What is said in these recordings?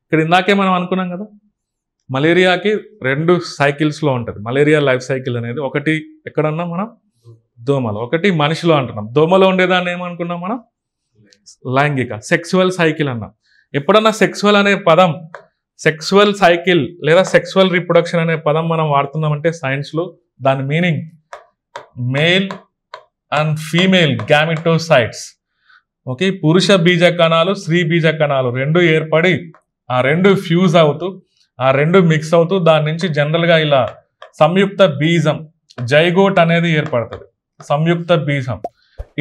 ఇక్కడ ఇందాకే మనం అనుకున్నాం కదా, మలేరియాకి 2 సైకిల్స్లో ఉంటుంది. మలేరియా లైఫ్ సైకిల్ అనేది ఒకటి ఎక్కడన్నా మనం దోమలో, ఒకటి మనిషిలో అంటున్నాం. దోమలో ఉండేదాన్ని ఏమనుకున్నాం మనం, లైంగిక సెక్సువల్ సైకిల్ అన్నాం. ఎప్పుడన్నా సెక్సువల్ అనే పదం, సెక్సువల్ సైకిల్ లేదా సెక్సువల్ రీప్రొడక్షన్ అనే పదం మనం వాడుతున్నామంటే సైన్స్లో దాని meaning male and female gametocytes. Okay, పురుష బీజ కణాలు స్త్రీ బీజ కణాలు 2 ఏర్పడి ఆ 2 ఫ్యూజ్ అవుతూ ఆ 2 మిక్స్ అవుతూ దాని నుంచి జనరల్గా ఇలా సంయుక్త బీజం జైగోట్ అనేది ఏర్పడుతుంది. సంయుక్త బీజం,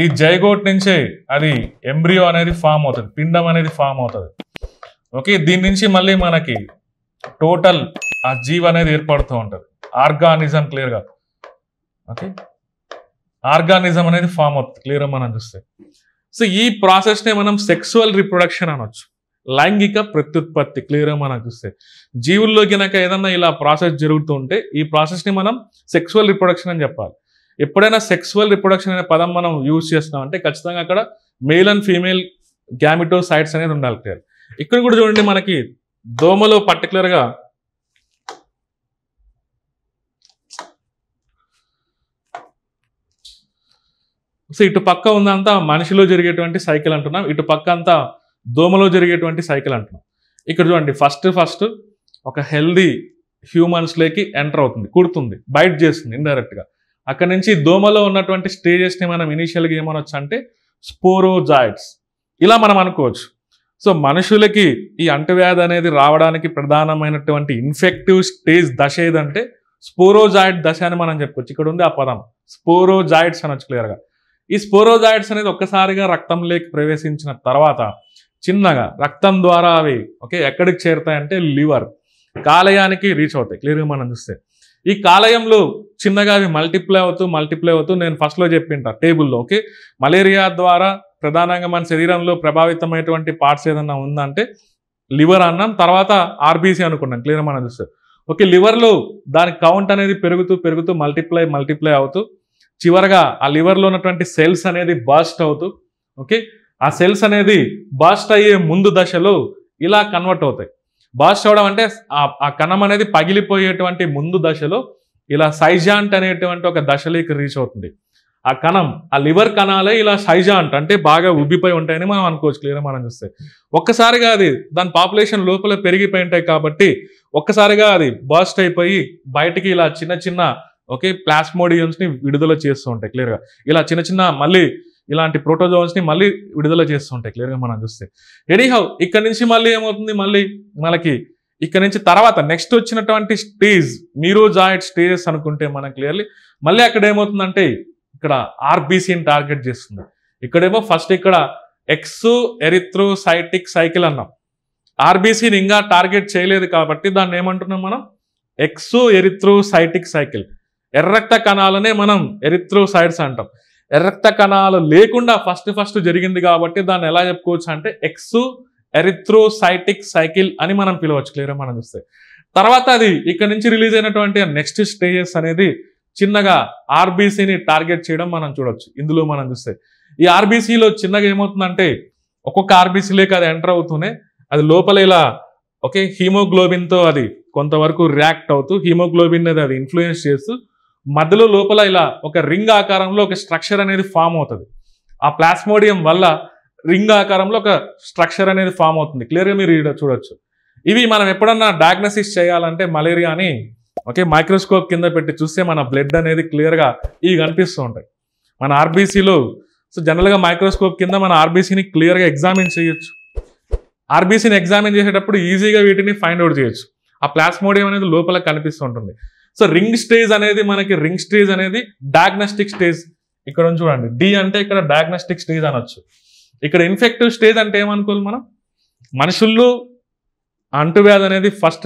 ఈ జైగోట్ నుంచే అది ఎంబ్రియో అనేది ఫామ్ అవుతుంది, పిండం అనేది ఫామ్ అవుతుంది. ఓకే, దీని నుంచి మళ్ళీ మనకి టోటల్ ఆ జీవ్ అనేది ఏర్పడుతూ ఉంటుంది, ఆర్గానిజం. క్లియర్గా ఓకే, ఆర్గానిజం అనేది ఫామ్ అవుతుంది క్లియర్గా మనం చూస్తే. సో ఈ ప్రాసెస్నే మనం సెక్సువల్ రిప్రొడక్షన్ అనొచ్చు, లైంగిక ప్రత్యుత్పత్తి. క్లియర్గా మనం చూస్తే జీవుల్లో కనుక ఏదన్నా ఇలా ప్రాసెస్ జరుగుతూ ఉంటే ఈ ప్రాసెస్ని మనం సెక్సువల్ రిప్రొడక్షన్ అని చెప్పాలి. ఎప్పుడైనా సెక్సువల్ రిప్రొడక్షన్ అనే పదం మనం యూజ్ చేస్తామంటే ఖచ్చితంగా అక్కడ మేల్ అండ్ ఫీమేల్ గ్యామిటోసైట్స్ అనేది ఉండాలి. క్లియర్. ఇక్కడ కూడా చూడండి, మనకి దోమలో పర్టికులర్గా సో ఇటు పక్క ఉందంతా మనిషిలో జరిగేటువంటి సైకిల్ అంటున్నాం, ఇటు పక్క అంతా దోమలో జరిగేటువంటి సైకిల్ అంటున్నాం. ఇక్కడ చూడండి, ఫస్ట్ ఒక హెల్దీ హ్యూమన్స్లోకి ఎంటర్ అవుతుంది, కుడుతుంది, బైట్ చేస్తుంది ఇండైరెక్ట్గా. అక్కడ నుంచి దోమలో ఉన్నటువంటి స్టేజెస్ని మనం ఇనీషియల్గా ఏమనొచ్చు అంటే స్పోరోజాయిడ్స్ ఇలా మనం అనుకోవచ్చు. సో మనుషులకి ఈ అంటువ్యాధి అనేది రావడానికి ప్రధానమైనటువంటి ఇన్ఫెక్టివ్ స్టేజ్ దశ ఏదంటే స్పోరోజాయిడ్ దశ అని మనం చెప్పుకోవచ్చు. ఇక్కడ ఉంది ఆ పదం స్పోరోజాయిడ్స్ అనొచ్చు క్లియర్గా. ఈ స్పోరోజాయిడ్స్ అనేది ఒక్కసారిగా రక్తంలోకి ప్రవేశించిన తర్వాత చిన్నగా రక్తం ద్వారా అవి ఓకే ఎక్కడికి చేరుతాయంటే లివర్, కాలేయానికి రీచ్ అవుతాయి. క్లియర్గా మనం చూస్తే ఈ కాలేయంలో చిన్నగా అవి మల్టిప్లై అవుతూ నేను ఫస్ట్లో చెప్పింటా టేబుల్లో. ఓకే, మలేరియా ద్వారా ప్రధానంగా మన శరీరంలో ప్రభావితమైనటువంటి పార్ట్స్ ఏదన్నా ఉందంటే లివర్ అన్నాం, తర్వాత ఆర్బీసీ అనుకున్నాం. క్లియర్గా మనం చూస్తే ఓకే, లివర్లో దాని కౌంట్ అనేది పెరుగుతూ మల్టిప్లై అవుతూ చివరగా ఆ లివర్లో ఉన్నటువంటి సెల్స్ అనేది బర్స్ట్ అవుతూ ఓకే, ఆ సెల్స్ అనేది బర్స్ట్ అయ్యే ముందు దశలో ఇలా కన్వర్ట్ అవుతాయి. బర్స్ట్ అవడం అంటే ఆ కణం అనేది పగిలిపోయేటువంటి ముందు దశలో ఇలా సైజాంట్ అనేటువంటి ఒక దశలోకి రీచ్ అవుతుంది. ఆ కణం, ఆ లివర్ కణాలే ఇలా సైజాంట్ అంటే బాగా ఉబ్బిపోయి ఉంటాయని మనం అనుకోవచ్చు. క్లియర్గా మనం చూస్తే ఒక్కసారిగా అది దాని పాపులేషన్ లోపల పెరిగిపోయి ఉంటాయి కాబట్టి ఒక్కసారిగా అది బర్స్ట్ అయిపోయి బయటికి ఇలా చిన్న ఓకే ప్లాస్మోడియంస్ని విడుదల చేస్తూ ఉంటాయి. క్లియర్గా ఇలా చిన్న మళ్ళీ ఇలాంటి ప్రోటోజోన్స్ని మళ్ళీ విడుదల చేస్తూ ఉంటాయి. క్లియర్గా మనం చూస్తే ఎనీహౌ ఇక్కడ నుంచి మళ్ళీ ఏమవుతుంది, మళ్ళీ మనకి ఇక్కడ నుంచి తర్వాత నెక్స్ట్ వచ్చినటువంటి స్టేజ్ మీరోజాయిడ్ స్టేజెస్ అనుకుంటే మనం క్లియర్లీ మళ్ళీ అక్కడ ఏమవుతుందంటే ఇక్కడ ఆర్బీసీని టార్గెట్ చేస్తుంది. ఇక్కడేమో ఫస్ట్ ఇక్కడ ఎక్సో ఎరిథ్రోసైటిక్ సైకిల్ అన్నాం, ఆర్బీసీని ఇంకా టార్గెట్ చేయలేదు కాబట్టి దాన్ని ఏమంటున్నాం మనం ఎక్సో ఎరిథ్రోసైటిక్ సైకిల్. ఎర్రక్త కణాలనే మనం ఎరిథ్రోసైట్స్ అంటాం. ఎర్రక్త కణాలు లేకుండా ఫస్ట్ జరిగింది కాబట్టి దాన్ని ఎలా చెప్పుకోవచ్చు అంటే ఎక్సో ఎరిథ్రోసైటిక్ సైకిల్ అని మనం పిలవచ్చు. క్లియర్గా మనం చూస్తే తర్వాత అది ఇక్కడ నుంచి రిలీజ్ అయినటువంటి నెక్స్ట్ స్టేజెస్ అనేది చిన్నగా ఆర్బీసీని టార్గెట్ చేయడం మనం చూడొచ్చు. ఇందులో మనం చూస్తే ఈ ఆర్బీసీలో చిన్నగా ఏమవుతుందంటే ఒక్కొక్క ఆర్బీసీలోకి అది ఎంటర్ అవుతూనే అది లోపల ఇలా ఓకే హీమోగ్లోబిన్తో అది కొంతవరకు రియాక్ట్ అవుతూ హీమోగ్లోబిన్ అనేది అది ఇన్ఫ్లుయెన్స్ చేస్తూ మధ్యలో లోపల ఇలా ఒక రింగ్ ఆకారంలో ఒక స్ట్రక్చర్ అనేది ఫామ్ అవుతుంది. ఆ ప్లాస్మోడియం వల్ల రింగ్ ఆకారంలో ఒక స్ట్రక్చర్ అనేది ఫామ్ అవుతుంది. క్లియర్గా మీరు ఇక్కడ చూడొచ్చు. ఇవి మనం ఎప్పుడన్నా డయాగ్నోసిస్ చేయాలంటే మలేరియాని ఓకే మైక్రోస్కోప్ కింద పెట్టి చూస్తే మన బ్లడ్ అనేది క్లియర్గా ఇవి కనిపిస్తూ ఉంటాయి మన ఆర్బీసీలో. సో జనరల్గా మైక్రోస్కోప్ కింద మన ఆర్బీసీని క్లియర్గా ఎగ్జామిన్ చేయొచ్చు. ఆర్బీసీని ఎగ్జామిన్ చేసేటప్పుడు ఈజీగా వీటిని ఫైండ్ అవుట్ చేయొచ్చు. ఆ ప్లాస్మోడియం అనేది లోపల కనిపిస్తూ ఉంటుంది. సో రింగ్ స్టేజ్ అనేది డయాగ్నోస్టిక్ స్టేజ్. ఇక్కడ చూడండి డి అంటే ఇక్కడ డయాగ్నోస్టిక్ స్టేజ్ అనొచ్చు. ఇక్కడ ఇన్ఫెక్టివ్ స్టేజ్ అంటే ఏమనుకోవాలి మనం, మనుషుల్లో అంటువ్యాధి అనేది ఫస్ట్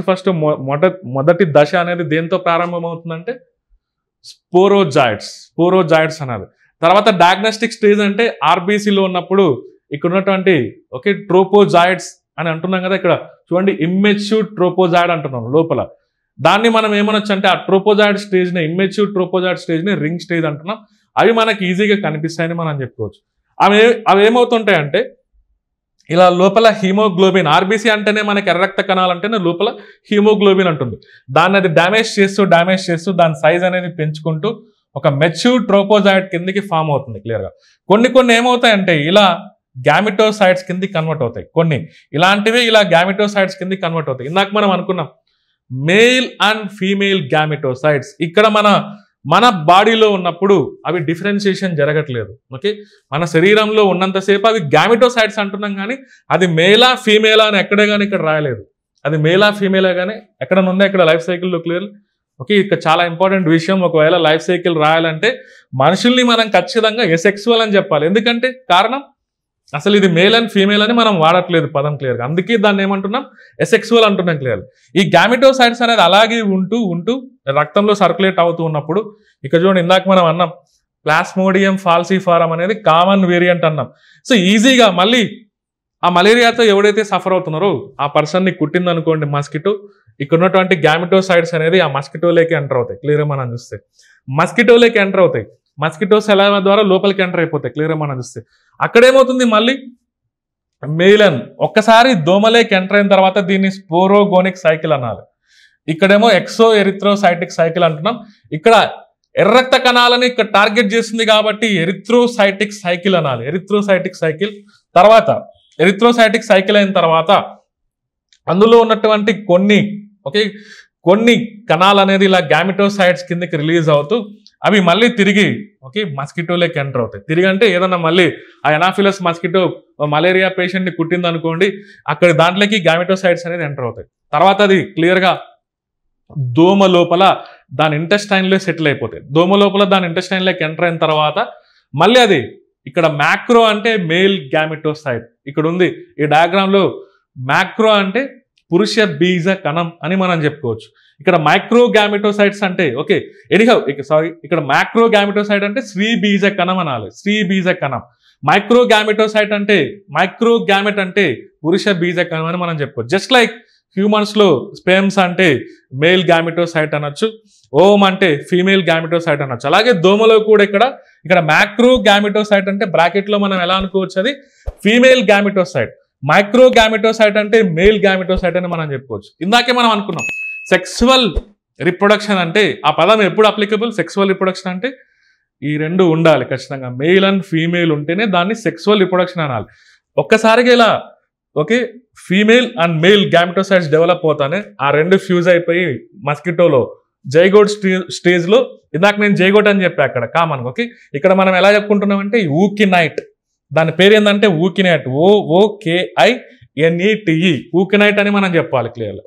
మొదటి దశ అనేది దేంతో ప్రారంభమవుతుందంటే స్పోరోజాయిడ్స్ అనేది. తర్వాత డయాగ్నోస్టిక్ స్టేజ్ అంటే ఆర్బీసీలో ఉన్నప్పుడు ఇక్కడ ఉన్నటువంటి ఓకే ట్రోపోజాయిడ్స్ అని అంటున్నాం కదా. ఇక్కడ చూడండి ఇమ్మెచ్యూర్ ట్రోపోజాయిడ్ అంటున్నాం లోపల. దాన్ని మనం ఏమనొచ్చు అంటే ఆ ట్రోపోజాయిడ్ స్టేజ్ని ఇమ్మెచ్యూర్ ట్రోపోజాయిడ్ స్టేజ్ని రింగ్ స్టేజ్ అంటున్నాం. అవి మనకి ఈజీగా కనిపిస్తాయని మనం చెప్పుకోవచ్చు. అవి ఏమవుతుంటాయంటే ఇలా లోపల హీమోగ్లోబిన్, ఆర్బీసీ అంటేనే మనకి ఎర్ర రక్త కణాలు అంటేనే లోపల హీమోగ్లోబిన్ ఉంటుంది. దాన్ని అది డ్యామేజ్ చేస్తూ దాని సైజ్ అనేది పెంచుకుంటూ ఒక మెచ్యూర్ ట్రోపోజాయిడ్ కిందికి ఫామ్ అవుతుంది క్లియర్గా. కొన్ని ఏమవుతాయంటే ఇలా గ్యామిటోసైడ్స్ కిందికి కన్వర్ట్ అవుతాయి. కొన్ని ఇలాంటివి ఇలా గ్యామిటోసైడ్స్ కిందికి కన్వర్ట్ అవుతాయి. ఇందాక మనం అనుకున్నాం మేల్ అండ్ ఫీమేల్ గ్యామిటోసైడ్స్. ఇక్కడ మన బాడీలో ఉన్నప్పుడు అవి డిఫరెన్షియేషన్ జరగట్లేదు. ఓకే, మన శరీరంలో ఉన్నంతసేపు అవి గ్యామిటోసైడ్స్ అంటున్నాం, కానీ అది మేలా ఫీమేలా అని ఎక్కడే కానీ ఇక్కడ రాయలేదు. అది మేలా ఫీమేలా కానీ ఎక్కడ ఉందో ఇక్కడ లైఫ్ సైకిల్లో క్లియర్. ఓకే, ఇక్కడ చాలా ఇంపార్టెంట్ విషయం. ఒకవేళ లైఫ్ సైకిల్ రాయాలంటే మనుషుల్ని మనం ఖచ్చితంగా ఎసెక్సువల్ అని చెప్పాలి. ఎందుకంటే కారణం అసలు ఇది మేల్ అండ్ ఫీమేల్ అని మనం వాడట్లేదు పదం క్లియర్గా. అందుకే దాన్ని ఏమంటున్నాం, ఎసెక్సువల్ అంటున్నాం క్లియర్. ఈ గ్యామిటోసైడ్స్ అనేది అలాగే ఉంటూ రక్తంలో సర్క్యులేట్ అవుతూ ఉన్నప్పుడు ఇక్కడ చూడండి, ఇందాక మనం అన్నాం ప్లాస్మోడియం ఫాల్సిఫారం అనేది కామన్ వేరియంట్ అన్నాం. సో ఈజీగా మళ్ళీ ఆ మలేరియాతో ఎవడైతే సఫర్ అవుతున్నారో ఆ పర్సన్ని కుట్టిందనుకోండి మస్కిటో, ఇక్కడ ఉన్నటువంటి గ్యామిటోసైడ్స్ అనేది ఆ మస్కిటోలోకి ఎంటర్ అవుతాయి. క్లియర్గా మనం చూస్తే మస్కిటోలోకి ఎంటర్ అవుతాయి. మస్కిటో సెలైవా ద్వారా లోపలికి ఎంటర్ అయిపోతాయి. క్లియర్గా మనం చూస్తే అక్కడేమవుతుంది, మళ్ళీ మేలన్ ఒక్కసారి దోమలేకి ఎంటర్ అయిన తర్వాత దీన్ని స్పోరోగోనిక్ సైకిల్ అనాలి. ఇక్కడేమో ఎక్సో ఎరిథ్రోసైటిక్ సైకిల్ అంటున్నాం. ఇక్కడ ఎర్ర రక్త కణాలని ఇక్కడ టార్గెట్ చేస్తుంది కాబట్టి ఎరిథ్రోసైటిక్ సైకిల్ అనాలి. ఎరిథ్రోసైటిక్ సైకిల్ తర్వాత ఎరిథ్రోసైటిక్ సైకిల్ అయిన తర్వాత అందులో ఉన్నటువంటి కొన్ని కణాలు అనేది ఇలా గ్యామిటోసైడ్స్ కిందకి రిలీజ్ అవుతూ అవి మళ్ళీ తిరిగి మస్కిటోలోకి ఎంటర్ అవుతాయి. తిరిగి అంటే ఏదన్నా మళ్ళీ ఆ ఎనాఫిలస్ మస్కిటో మలేరియా పేషెంట్ని కుట్టింది అనుకోండి, అక్కడ దాంట్లోకి గ్యామిటోసైడ్స్ అనేది ఎంటర్ అవుతాయి. తర్వాత అది క్లియర్గా దోమ లోపల దాని ఇంటెస్టైన్లో సెటిల్ అయిపోతాయి. దోమ లోపల దాని ఇంటెస్టైన్లోకి ఎంటర్ అయిన తర్వాత మళ్ళీ అది ఇక్కడ మ్యాక్రో అంటే మేల్ గ్యామిటోసైడ్ ఇక్కడ ఉంది. ఈ డయాగ్రామ్లో మ్యాక్రో అంటే పురుష బీజ కణం అని మనం చెప్పుకోవచ్చు. ఇక్కడ మైక్రో గ్యామిటోసైడ్స్ అంటే ఇక్కడ మైక్రో గ్యామిటోసైడ్ అంటే స్త్రీ బీజ కణం అనాలి. స్త్రీ బీజ కణం. మైక్రో గ్యామిటోసైట్ అంటే మైక్రో గ్యామెట్ అంటే పురుష బీజ కణం అని మనం చెప్పుకోవచ్చు. జస్ట్ లైక్ హ్యూమన్స్ లో స్పెర్మ్స్ అంటే మేల్ గ్యామిటోసైట్ అనొచ్చు, ఓమ్ అంటే ఫీమేల్ గ్యామిటోసైట్ అనొచ్చు. అలాగే దోమలో కూడా ఇక్కడ మ్యాక్రో గ్యామిటోసైట్ అంటే బ్రాకెట్ లో మనం ఎలా అనుకోవచ్చు, అది ఫీమేల్ గ్యామిటోసైట్. మైక్రో గ్యామిటోసైట్ అంటే మేల్ గ్యామిటోసైట్ అని మనం చెప్పుకోవచ్చు. ఇందాకే మనం అనుకున్నాం సెక్సువల్ రిప్రొడక్షన్ అంటే ఆ పదం ఎప్పుడు అప్లికబుల్. సెక్సువల్ రిప్రొడక్షన్ అంటే ఈ రెండు ఉండాలి ఖచ్చితంగా, మేల్ అండ్ ఫీమేల్ ఉంటేనే దాన్ని సెక్సువల్ రిప్రొడక్షన్ అనాలి. ఒక్కసారిగా ఇలా ఫీమేల్ అండ్ మేల్ గ్యామిటోసైడ్స్ డెవలప్ అవుతానే ఆ రెండు ఫ్యూజ్ అయిపోయి మస్కిటోలో జైగోట్ స్టేజ్ లో, ఇందాక నేను జైగోట్ అని చెప్పా అక్కడ కామన్. ఇక్కడ మనం ఎలా చెప్పుకుంటున్నామంటే ఊకినైట్, దాని పేరు ఏంటంటే ఊకినైట్, OOKINETE, ఊకినైట్ అని మనం చెప్పాలి క్లియర్లీ.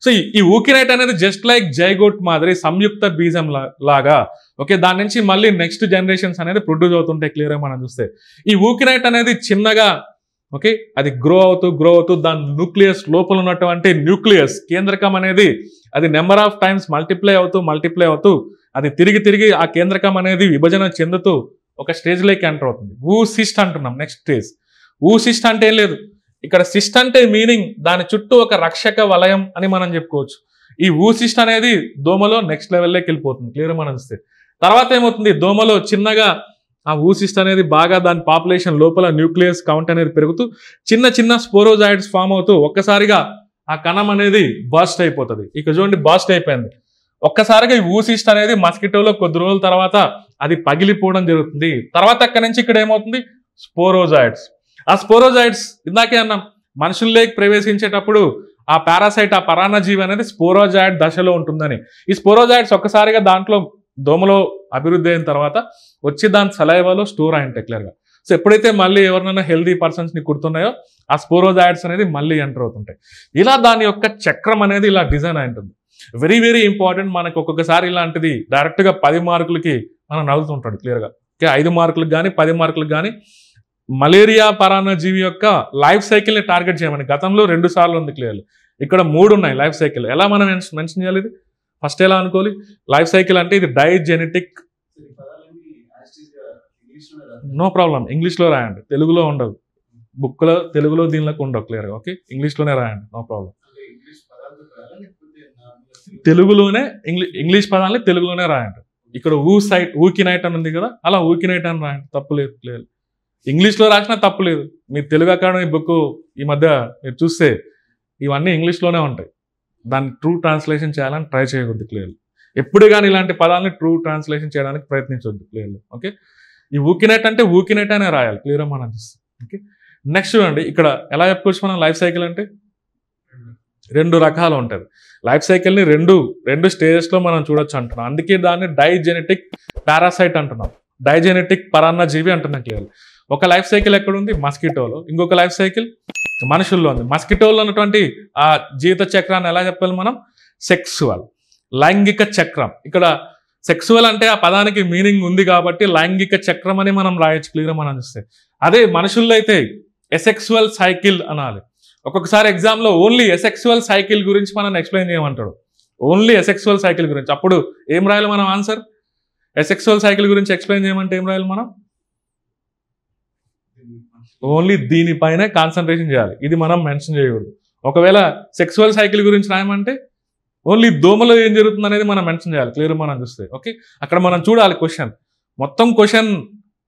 సో ఈ ఊకినైట్ అనేది జస్ట్ లైక్ జైగోట్ మాదిరి సంయుక్త బీజం లాగా దాని నుంచి మళ్ళీ నెక్స్ట్ జనరేషన్స్ అనేది ప్రొడ్యూస్ అవుతుంటాయి క్లియర్గా మనం చూస్తే. ఈ ఊకినైట్ అనేది చిన్నగా అది గ్రో అవుతూ దాని న్యూక్లియస్ లోపల ఉన్నటువంటి న్యూక్లియస్ కేంద్రకం అనేది అది నెంబర్ ఆఫ్ టైమ్స్ మల్టిప్లై అవుతూ అది తిరిగి ఆ కేంద్రకం అనేది విభజన చెందుతూ ఒక స్టేజ్లోకి ఎంటర్ అవుతుంది. ఊసిస్ట్ అంటున్నాం నెక్స్ట్ స్టేజ్. ఊసిస్ట్ అంటే ఏం లేదు, ఇక్కడ సిస్ట్ అంటే మీనింగ్ దాని చుట్టూ ఒక రక్షక వలయం అని మనం చెప్పుకోవచ్చు. ఈ ఊసిస్ట్ అనేది దోమలో నెక్స్ట్ లెవెల్లోకి వెళ్ళిపోతుంది క్లియర్ మనం చూస్తే. తర్వాత ఏమవుతుంది, దోమలో చిన్నగా ఆ ఊసిస్ట్ అనేది బాగా దాని పాపులేషన్ లోపల న్యూక్లియస్ కౌంట్ అనేది పెరుగుతూ చిన్న స్పోరోజాయిడ్స్ ఫామ్ అవుతూ ఒక్కసారిగా ఆ కణం అనేది బాస్ట్ అయిపోతుంది. ఇక్కడ చూడండి బాస్ట్ అయిపోయింది. ఒక్కసారిగా ఈ ఊసిస్ట్ అనేది మస్కిటోలో కొద్ది రోజుల తర్వాత అది పగిలిపోవడం జరుగుతుంది. తర్వాత అక్కడి నుంచి ఇక్కడ ఏమవుతుంది, స్పోరోజాయిడ్స్. ఆ స్పోరోజాయిడ్స్ ఇందాకే అన్నాం మనుషుల్లోకి ప్రవేశించేటప్పుడు ఆ పారాసైట్ ఆ పరాన్నజీవి అనేది స్పోరోజాయిడ్ దశలో ఉంటుందని. ఈ స్పోరోజాయిడ్స్ ఒక్కసారిగా దాంట్లో దోమలో అభివృద్ధి అయిన తర్వాత వచ్చి దాని సలైవాలో స్టోర్ అయింటాయి క్లియర్గా. సో ఎప్పుడైతే మళ్ళీ ఎవరినైనా హెల్దీ పర్సన్స్ని కుడుతున్నాయో ఆ స్పోరోజాయిడ్స్ అనేది మళ్ళీ ఎంటర్ అవుతుంటాయి. ఇలా దాని యొక్క చక్రం అనేది ఇలా డిజైన్ అయి ఉంటుంది. Very very important. మనకు ఒక్కొక్కసారి ఇలాంటిది డైరెక్ట్గా 10 మార్కులకి మనం నవ్వుతుంటాడు క్లియర్గా. 5 మార్కులకు కానీ 10 మార్కులకు కానీ మలేరియా పరాన్నజీవి యొక్క లైఫ్ సైకిల్ని టార్గెట్ చేయమని గతంలో 2 సార్లు ఉంది క్లియర్లీ. ఇక్కడ 3 ఉన్నాయి లైఫ్ సైకిల్. ఎలా మనం మెన్షన్ చేయాలి ఇది? ఫస్ట్ ఎలా అనుకోవాలి, లైఫ్ సైకిల్ అంటే ఇది డైజెనెటిక్. నో ప్రాబ్లం, ఇంగ్లీష్లో రాయండి, తెలుగులో ఉండదు. బుక్లో తెలుగులో దీనిలోకి ఉండవు క్లియర్గా. ఇంగ్లీష్లోనే రాయండి, నో ప్రాబ్లం. తెలుగులోనే ఇంగ్లీష్ పదాలని తెలుగులోనే రాయండి. ఇక్కడ ఊకినైట్ అని ఉంది కదా, అలా ఊకినైట్ అని రాయండి, తప్పులేదు క్లియర్. ఇంగ్లీష్లో రాసినా తప్పు లేదు. మీ తెలుగు అకాడమీ బుక్ ఈ మధ్య మీరు చూస్తే ఇవన్నీ ఇంగ్లీష్లోనే ఉంటాయి. దాన్ని ట్రూ ట్రాన్స్లేషన్ చేయాలని ట్రై చేయకూడదు క్లియర్లీ. ఎప్పుడు కానీ ఇలాంటి పదాలని ట్రూ ట్రాన్స్లేషన్ చేయడానికి ప్రయత్నించవద్దు క్లియర్లీ. ఓకే, ఈ ఊకినెట్ అంటే ఊకినెట్ అనే రాయాలి క్లియర్గా మనం. ఓకే, నెక్స్ట్ చూడండి, ఇక్కడ ఎలా చెప్పుకోవచ్చు మనం లైఫ్ సైకిల్ అంటే 2 రకాలు ఉంటుంది. లైఫ్ సైకిల్ని రెండు స్టేజెస్లో మనం చూడొచ్చు అంటున్నాం. అందుకే దాన్ని డైజెనెటిక్ పారాసైట్ అంటున్నాం, డైజెనెటిక్ పరాన్నజీవి అంటున్నాం క్లియర్లీ. ఒక లైఫ్ సైకిల్ ఎక్కడుంది? మస్కిటోలో. ఇంకొక లైఫ్ సైకిల్ మనుషుల్లో ఉంది. మస్కిటోలో ఉన్నటువంటి ఆ జీవిత చక్రాన్ని ఎలా చెప్పాలి మనం? సెక్సువల్, లైంగిక చక్రం. ఇక్కడ సెక్సువల్ అంటే ఆ పదానికి మీనింగ్ ఉంది కాబట్టి లైంగిక చక్రం అని మనం రాయొచ్చు క్లియర్గా మనం చూస్తే. అదే మనుషుల్లో అయితే ఎసెక్సువల్ సైకిల్ అనాలి. ఒక్కొక్కసారి ఎగ్జామ్లో ఓన్లీ ఎసెక్సువల్ సైకిల్ గురించి మనం ఎక్స్ప్లెయిన్ చేయమంటాడు, ఓన్లీ ఎసెక్సువల్ సైకిల్ గురించి. అప్పుడు ఏం రాయాలి మనం ఆన్సర్? ఎసెక్సువల్ సైకిల్ గురించి ఎక్స్ప్లెయిన్ చేయమంటే ఏం రాయాలి మనం? ఓన్లీ దీనిపైనే కాన్సన్ట్రేషన్ చేయాలి, ఇది మనం మెన్షన్ చేయకూడదు. ఒకవేళ సెక్సువల్ సైకిల్ గురించి రాయమంటే ఓన్లీ దోమలో ఏం జరుగుతుంది అనేది మనం మెన్షన్ చేయాలి క్లియర్ మనం చూస్తే. ఓకే, అక్కడ మనం చూడాలి క్వశ్చన్ మొత్తం. క్వశ్చన్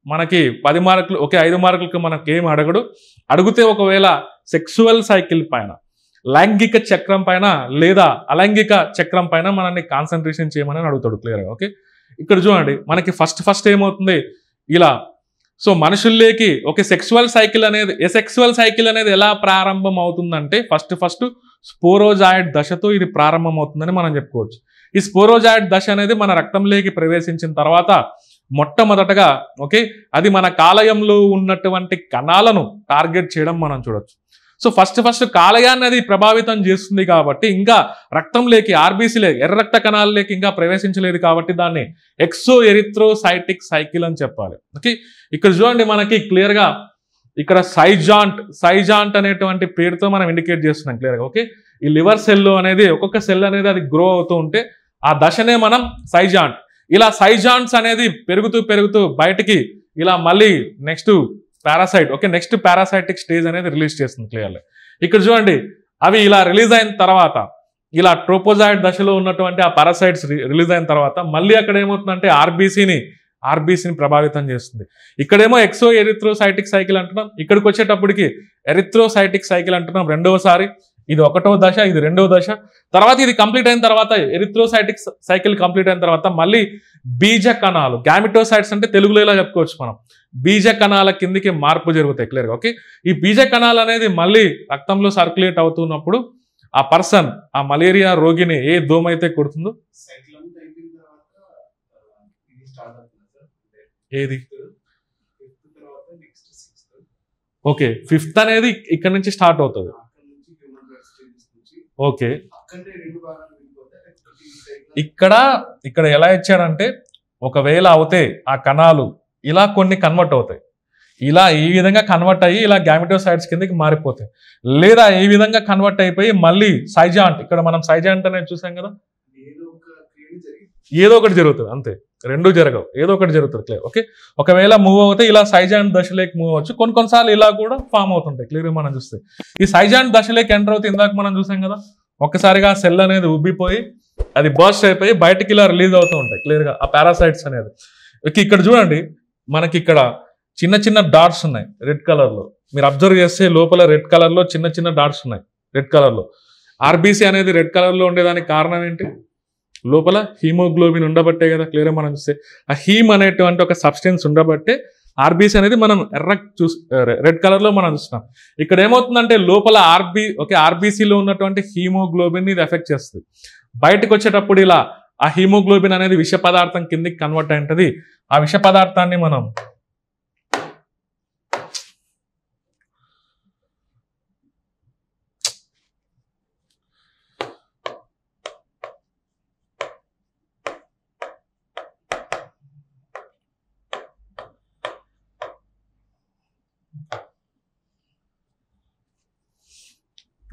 మనకి 10 మార్కులు, ఓకే 5 మార్కులకు మనకి ఏం అడగడు. అడిగితే ఒకవేళ సెక్సువల్ సైకిల్ పైన, లైంగిక చక్రం పైన లేదా అలైంగిక చక్రం పైన మనల్ని కాన్సన్ట్రేషన్ చేయమని అడుగుతాడు క్లియర్గా. ఓకే, ఇక్కడ చూడండి మనకి ఫస్ట్ ఏమవుతుంది ఇలా. సో మనుషుల్లోకి ఒక సెక్సువల్ సైకిల్ అనేది, ఎసెక్సువల్ సైకిల్ అనేది ఎలా ప్రారంభం అవుతుందంటే ఫస్ట్ స్పోరోజాయిడ్ దశతో ఇది ప్రారంభం అవుతుందని మనం చెప్పుకోవచ్చు. ఈ స్పోరోజాయిడ్ దశ అనేది మన రక్తంలోకి ప్రవేశించిన తర్వాత మొట్టమొదటగా ఓకే అది మన కాలేయంలో ఉన్నటువంటి కణాలను టార్గెట్ చేయడం మనం చూడొచ్చు. సో ఫస్ట్ కాలేయాన్ని అది ప్రభావితం చేస్తుంది కాబట్టి ఇంకా రక్తంలోకి ఆర్బీసీలే ఎర్ర రక్త కణాలలోకి ఇంకా ప్రవేశించలేదు కాబట్టి దాన్ని ఎక్సో ఎరిథ్రోసైటిక్ సైకిల్ అని చెప్పాలి. ఓకే, ఇక్కడ చూడండి మనకి క్లియర్గా ఇక్కడ సైజాంట్ అనేటువంటి పేరుతో మనం ఇండికేట్ చేస్తున్నాం క్లియర్గా. ఓకే, ఈ లివర్ సెల్ అనేది ఒక్కొక్క సెల్ అనేది అది గ్రో అవుతూ ఉంటే ఆ దశనే మనం సైజాంట్. ఇలా సైజాంట్స్ అనేది పెరుగుతూ బయటికి ఇలా మళ్ళీ next parasite, okay next parasitic stage అనేది రిలీజ్ చేస్తుంది క్లియర్లీ. ఇక్కడ చూడండి అవి ఇలా రిలీజ్ అయిన తర్వాత ఇలా ట్రోపోజాయిడ్ దశలో ఉన్నటువంటి ఆ పారాసైట్స్ రిలీజ్ అయిన తర్వాత మళ్ళీ అక్కడ ఏమవుతుందంటే ఆర్బీసీని ప్రభావితం చేస్తుంది. ఇక్కడేమో ఎక్సో ఎరిథ్రోసైటిక్ సైకిల్ అంటున్నాం, ఇక్కడికి వచ్చేటప్పటికి ఎరిథ్రోసైటిక్ సైకిల్ అంటున్నాం రెండవసారి. ఇది 1వ దశ, ఇది 2వ దశ. తర్వాత ఇది కంప్లీట్ అయిన తర్వాత ఎరిథ్రోసైటిక్ సైకిల్ కంప్లీట్ అయిన తర్వాత మళ్ళీ బీజ కణాలు, గ్యామిటోసైట్స్ అంటే తెలుగులో ఇలా చెప్పుకోవచ్చు మనం, బీజ కణాల కిందికి మార్పు జరుగుతాయి క్లియర్గా. ఓకే, ఈ బీజ కణాలు అనేది మళ్ళీ రక్తంలో సర్క్యులేట్ అవుతున్నప్పుడు ఆ పర్సన్, ఆ మలేరియా రోగిని ఏ దోమ అయితే కొడుతుందో ఏది ఓకే 5th అనేది ఇక్కడ నుంచి స్టార్ట్ అవుతుంది. ఓకే, ఇక్కడ ఎలా ఇచ్చాడంటే ఒకవేళ అవుతే ఆ కణాలు ఇలా కొన్ని కన్వర్ట్ అవుతాయి, ఇలా ఈ విధంగా కన్వర్ట్ అయ్యి ఇలా గ్యామిటోసైట్స్ కిందకి మారిపోతాయి, లేదా ఈ విధంగా కన్వర్ట్ అయిపోయి మళ్ళీ సైజాంట్, ఇక్కడ మనం సైజాంట్ అనేది చూసాం కదా, ఏదో ఒకటి జరుగుతుంది అంతే, 2 జరగవు, ఏదో ఒకటి జరుగుతుంది క్లియర్. ఓకే, ఒకవేళ మూవ్ అవుతే ఇలా సైజాంట్ దశలోకి మూవ్ అవ్వచ్చు, కొన్నిసార్లు ఇలా కూడా ఫామ్ అవుతుంటాయి క్లియర్గా మనం చూస్తే. ఈ సైజాంట్ దశలోకి ఎంటర్ అవుతే ఇందాక మనం చూసాం కదా, ఒక్కసారిగా సెల్ అనేది ఉబ్బిపోయి అది బర్స్ట్ అయిపోయి బయటికి ఇలా రిలీజ్ అవుతూ ఉంటాయి క్లియర్గా ఆ పారాసైట్స్ అనేది. ఇక్కడ చూడండి మనకి ఇక్కడ చిన్న డాట్స్ ఉన్నాయి రెడ్ కలర్లో, మీరు అబ్జర్వ్ చేస్తే లోపల రెడ్ కలర్లో చిన్న డాట్స్ ఉన్నాయి రెడ్ కలర్లో. ఆర్బీసీ అనేది రెడ్ కలర్లో ఉండేదానికి కారణం ఏంటి? లోపల హీమోగ్లోబిన్ ఉండబట్టే కదా క్లియర్గా మనం చూస్తే. ఆ హీమ్ అనేటువంటి ఒక సబ్స్టెన్స్ ఉండబట్టే ఆర్బీసీ అనేది మనం రెడ్ కలర్లో మనం చూస్తున్నాం. ఇక్కడ ఏమవుతుందంటే లోపల ఆర్బీసీలో ఉన్నటువంటి హీమోగ్లోబిన్ ఇది ఎఫెక్ట్ చేస్తుంది. బయటకు వచ్చేటప్పుడు ఇలా ఆ హీమోగ్లోబిన్ అనేది విష పదార్థం కిందకి కన్వర్ట్ అయి ఉంటుంది. ఆ విష పదార్థాన్ని మనం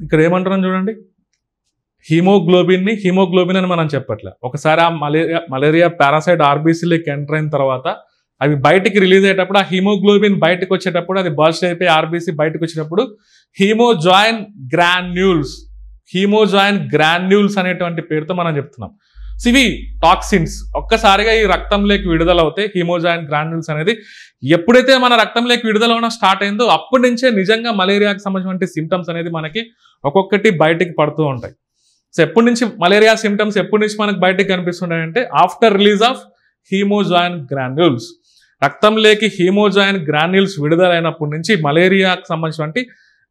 ఇక్కడ ఏమంటున్నాం చూడండి, హీమోగ్లోబిన్ అని మనం చెప్పట్లే. ఒకసారి ఆ మలేరియా పారాసైట్ ఆర్బీసీలోకి ఎంటర్ అయిన తర్వాత అవి బయటికి రిలీజ్ అయ్యేటప్పుడు ఆ హీమోగ్లోబిన్ బయటకు వచ్చేటప్పుడు అది బర్స్ట్ అయిపోయి ఆర్బీసీ బయటకు వచ్చేటప్పుడు హీమోజాయిన్ గ్రాన్యూల్స్, హీమోజాయిన్ గ్రాన్యూల్స్ అనేటువంటి పేరుతో మనం చెప్తున్నాం. ఇవి టాక్సిన్స్ ఒక్కసారిగా ఈ రక్తంలోకి విడుదల అవుతాయి. హీమోజాయిన్ గ్రాన్యూల్స్ అనేది ఎప్పుడైతే మన రక్తంలోకి విడుదల అవడం స్టార్ట్ అయిందో అప్పటి నుంచే నిజంగా మలేరియాకి సంబంధించిన సిమ్టమ్స్ అనేది మనకి ఒక్కొక్కటి బయటికి పడుతూ ఉంటాయి. సో ఎప్పటి నుంచి మలేరియా సిమ్టమ్స్ ఎప్పటి నుంచి మనకు బయటకు కనిపిస్తున్నాయంటే after release of haemozoin granules. రక్తంలోకి హీమోజాయిన్ గ్రాన్యూల్స్ విడుదలైనప్పటి నుంచి మలేరియాకి సంబంధించిన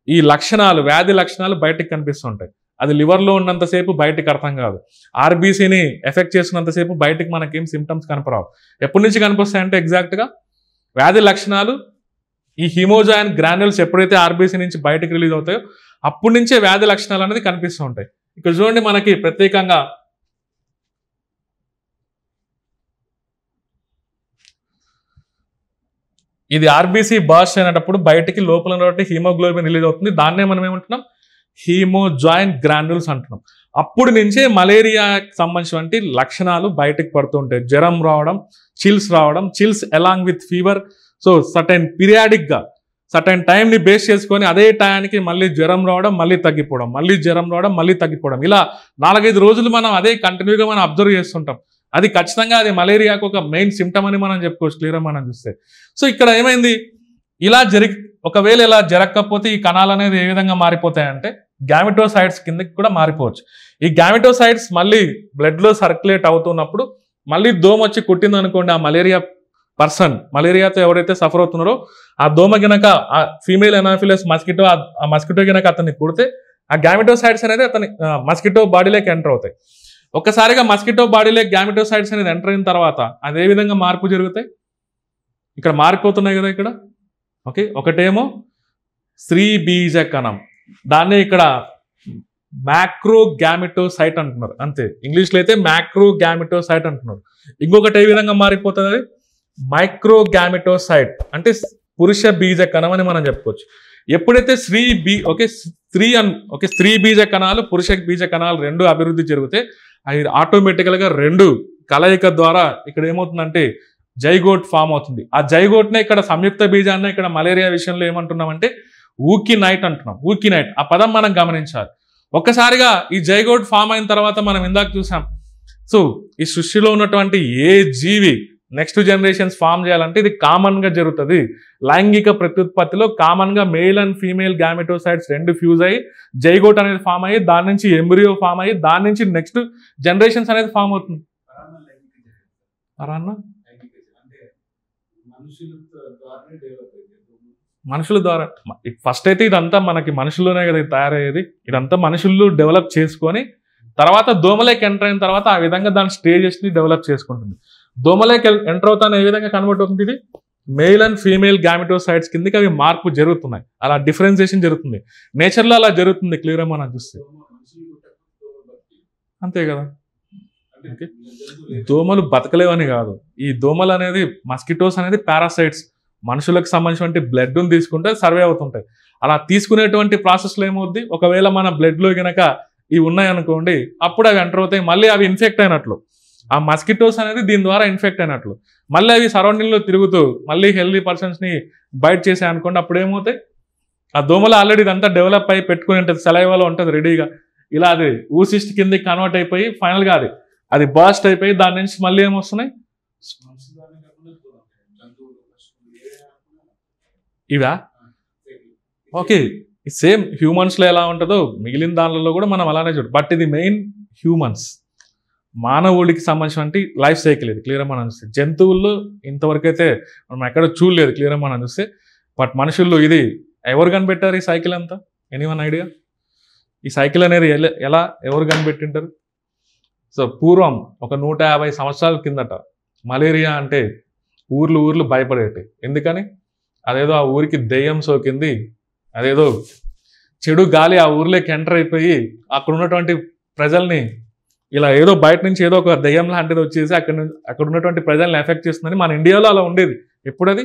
ఈ లక్షణాలు, వ్యాధి లక్షణాలు బయటకు కనిపిస్తుంటాయి. అది లివర్లో ఉన్నంతసేపు బయటకు అర్థం కాదు. ఆర్బీసీని ఎఫెక్ట్ చేస్తున్నంతసేపు బయటకు మనకేం సిమ్టమ్స్ కనపరావు. ఎప్పటి నుంచి కనిపిస్తాయంటే ఎగ్జాక్ట్గా వ్యాధి లక్షణాలు ఈ హీమోజాయిన్ గ్రాన్యూల్స్ ఎప్పుడైతే ఆర్బీసీ నుంచి బయటకు రిలీజ్ అవుతాయో అప్పటి నుంచే వ్యాధి లక్షణాలు అనేది కనిపిస్తూ ఉంటాయి. ఇక్కడ చూడండి, మనకి ప్రత్యేకంగా ఇది ఆర్బీసీ బర్స్ట్ అయినప్పుడు బయటికి లోపల ఉన్నటువంటి హీమోగ్లోబిన్ రిలీజ్ అవుతుంది. దాన్నే మనం ఏమంటున్నాం, హీమోజాయిన్ గ్రాన్యూల్స్ అంటున్నాం. అప్పుడు నుంచే మలేరియాకి సంబంధించిన లక్షణాలు బయటకు పడుతూ ఉంటాయి. జ్వరం రావడం, chills along with fever. So certain పీరియాడిక్గా సర్టెన్ టైంని బేస్ చేసుకొని అదే టైంకి మళ్ళీ జ్వరం రావడం, మళ్ళీ తగ్గిపోవడం, మళ్ళీ జ్వరం రావడం, మళ్ళీ తగ్గిపోవడం, ఇలా 4-5 రోజులు మనం అదే కంటిన్యూగా మనం అబ్జర్వ్ చేస్తుంటాం. అది ఖచ్చితంగా అది మలేరియాకు ఒక మెయిన్ సిమ్టమ్ అని మనం చెప్పుకోవచ్చు క్లియర్గా మనం చూస్తే. సో ఇక్కడ ఏమైంది, ఇలా ఒకవేళ ఇలా జరగకపోతే ఈ కణాలు అనేది ఏ విధంగా మారిపోతాయంటే గ్యామెటోసైట్స్ కిందకి కూడా మారిపోవచ్చు. ఈ గ్యామెటోసైట్స్ మళ్ళీ బ్లడ్లో సర్క్యులేట్ అవుతున్నప్పుడు మళ్ళీ దోమ వచ్చి కుట్టింది అనుకోండి, ఆ మలేరియాతో ఎవరైతే సఫర్ అవుతున్నారో ఆ దోమ గినక ఆ ఫీమేల్ ఎనాఫిలస్ మస్కిటో, ఆ మస్కిటో గినక అతన్ని కుడితే ఆ గ్యామెటోసైట్స్ అనేది అతని మస్కిటో బాడీలోకి ఎంటర్ అవుతాయి. ఒక్కసారిగా మస్కిటో బాడీలోకి గ్యామెటోసైట్స్ అనేది ఎంటర్ అయిన తర్వాత అదే విధంగా మార్పు జరుగుతాయి. ఇక్కడ మారిపోతున్నాయి కదా ఇక్కడ. ఓకే, ఒకటేమో స్త్రీ బీజ కణం, దాన్నే ఇక్కడ మ్యాక్రోగ్యామెటోసైట్ అంటున్నారు. అంతే, ఇంగ్లీష్లో అయితే మ్యాక్రోగ్యామెటోసైట్ అంటున్నారు. ఇంకొకటి ఏ విధంగా మారిపోతుంది, అది మైక్రోగ్యామెటోసైట్, అంటే పురుష బీజ కణం అని మనం చెప్పుకోవచ్చు. ఎప్పుడైతే స్త్రీ బీజ కణాలు, పురుష బీజ కణాలు రెండు అభివృద్ధి జరిగితే అవి ఆటోమేటికల్గా రెండు కలయిక ద్వారా ఇక్కడ ఏమవుతుందంటే జైగోట్ ఫామ్ అవుతుంది. ఆ జైగోట్నే ఇక్కడ సంయుక్త బీజాన్ని ఇక్కడ మలేరియా విషయంలో ఏమంటున్నామంటే ఊకినైట్ అంటున్నాం. ఊకినైట్ ఆ పదం మనం గమనించాలి. ఒక్కసారిగా ఈ జైగోట్ ఫామ్ అయిన తర్వాత మనం ఇందాక చూసాం, సో ఈ సృష్టిలో ఉన్నటువంటి ఏ జీవి నెక్స్ట్ జనరేషన్స్ ఫామ్ చేయాలంటే ఇది కామన్గా జరుగుతుంది. లైంగిక ప్రత్యుత్పత్తిలో కామన్గా మేల్ అండ్ ఫీమేల్ గ్యామెటోసైట్స్ రెండు ఫ్యూజ్ అయ్యి జైగోట్ అనేది ఫామ్ అయ్యి దాని నుంచి ఎంబ్రియో ఫామ్ అయ్యి దాని నుంచి నెక్స్ట్ జనరేషన్స్ అనేది ఫామ్ అవుతుంది. మనుషుల ద్వారా ఫస్ట్ అయితే ఇదంతా మనకి మనుషుల్లోనే కదా తయారయ్యేది. ఇదంతా మనుషులు డెవలప్ చేసుకొని తర్వాత దోమలేకి ఎంటర్ అయిన తర్వాత ఆ విధంగా దాని స్టేజెస్ని డెవలప్ చేసుకుంటుంది. దోమలేకి ఎంటర్ అవుతాను ఏ విధంగా కన్వర్ట్ అవుతుంది, ఇది మేల్ అండ్ ఫీమేల్ గ్యామెటోసైట్స్ కిందకి అవి మార్పు జరుగుతున్నాయి. అలా డిఫరెన్సియేషన్ జరుగుతుంది. నేచర్లో అలా జరుగుతుంది క్లియర్గా మనం చూస్తే. అంతే కదా. దోమలు బతకలేవని కాదు, ఈ దోమలు అనేది మస్కిటోస్ అనేది పారాసైట్స్, మనుషులకు సంబంధించిన బ్లడ్ని తీసుకుంటే సర్వే అవుతుంటాయి. అలా తీసుకునేటువంటి ప్రాసెస్లో ఏమవుద్ది, ఒకవేళ మన బ్లడ్లో కనుక ఇవి ఉన్నాయనుకోండి అప్పుడు అవి ఎంటర్ అవుతాయి. మళ్ళీ అవి ఇన్ఫెక్ట్ అయినట్లు, ఆ మస్కిటోస్ అనేది దీని ద్వారా ఇన్ఫెక్ట్ అయినట్లు మళ్ళీ అవి సరౌండింగ్లో తిరుగుతూ మళ్ళీ హెల్దీ పర్సన్స్ని బైట్ చేసాయి అనుకోండి, అప్పుడు ఏమవుతాయి, ఆ దోమలు ఆల్రెడీ ఇదంతా డెవలప్ అయ్యి పెట్టుకుని ఉంటుంది, సలైవాలో ఉంటుంది రెడీగా. ఇలా అది ఊసిస్ట్ కిందకి కన్వర్ట్ అయిపోయి ఫైనల్గా అది బర్స్ట్ అయిపోయి దాని నుంచి మళ్ళీ ఏమొస్తున్నాయి, ఇవా ఓకే. సేమ్ హ్యూమన్స్లో ఎలా ఉంటుందో మిగిలిన దానిలో కూడా మనం అలానే చూడు. బట్ ఇది మెయిన్ హ్యూమన్స్, మానవుడికి సంబంధించిన లైఫ్ సైకిల్ ఇది క్లియర్గా మనం చూస్తే. జంతువుల్లో ఇంతవరకు అయితే మనం ఎక్కడ చూడలేదు క్లియర్గా మనం చూస్తే. బట్ మనుషుల్లో ఇది ఎవరు కనిపెట్టారు ఈ సైకిల్ అంతా, ఎనీవన్ ఐడియా? ఈ సైకిల్ అనేది ఎలా ఎవరు కనిపెట్టింటారు? సో పూర్వం ఒక 150 సంవత్సరాల కిందట మలేరియా అంటే ఊర్లు భయపడేటి. ఎందుకని? అదేదో ఆ ఊరికి దెయ్యం సోకింది, అదేదో చెడు గాలి ఆ ఊర్లోకి ఎంటర్ అయిపోయి అక్కడ ఉన్నటువంటి ప్రజల్ని ఇలా ఏదో బయట నుంచి ఏదో ఒక దెయ్యం లాంటిది వచ్చేసి అక్కడ ఉన్నటువంటి ప్రజల్ని ఎఫెక్ట్ చేస్తుందని మన ఇండియాలో అలా ఉండేది. ఎప్పుడది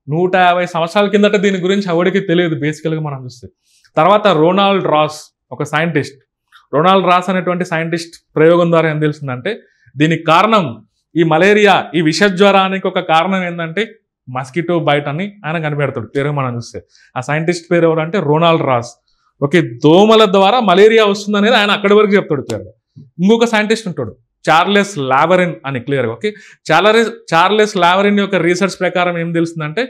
150 సంవత్సరాల కిందట దీని గురించి ఎవరికి తెలియదు బేసికల్గా మనం చూస్తే. తర్వాత రోనాల్డ్ రాస్ ఒక సైంటిస్ట్, రోనాల్డ్ రాస్ అనేటువంటి సైంటిస్ట్ ప్రయోగం ద్వారా ఏం తెలిసిందంటే దీనికి కారణం ఈ మలేరియా, ఈ విషజ్వరానికి ఒక కారణం ఏంటంటే మస్కిటో బైట్ అని ఆయన కనిపెడతాడు క్లియర్గా మనం చూస్తే. ఆ సైంటిస్ట్ పేరు ఎవరంటే రోనాల్డ్ రాస్. ఓకే, దోమల ద్వారా మలేరియా వస్తుంది అనేది ఆయన అక్కడి వరకు చెప్తాడు క్లియర్గా. ఇంకొక సైంటిస్ట్ ఉంటాడు చార్లెస్ లావరిన్ అని క్లియర్గా. ఓకే, చార్లెస్ లావరిన్ యొక్క రీసెర్చ్ ప్రకారం ఏం తెలుస్తుందంటే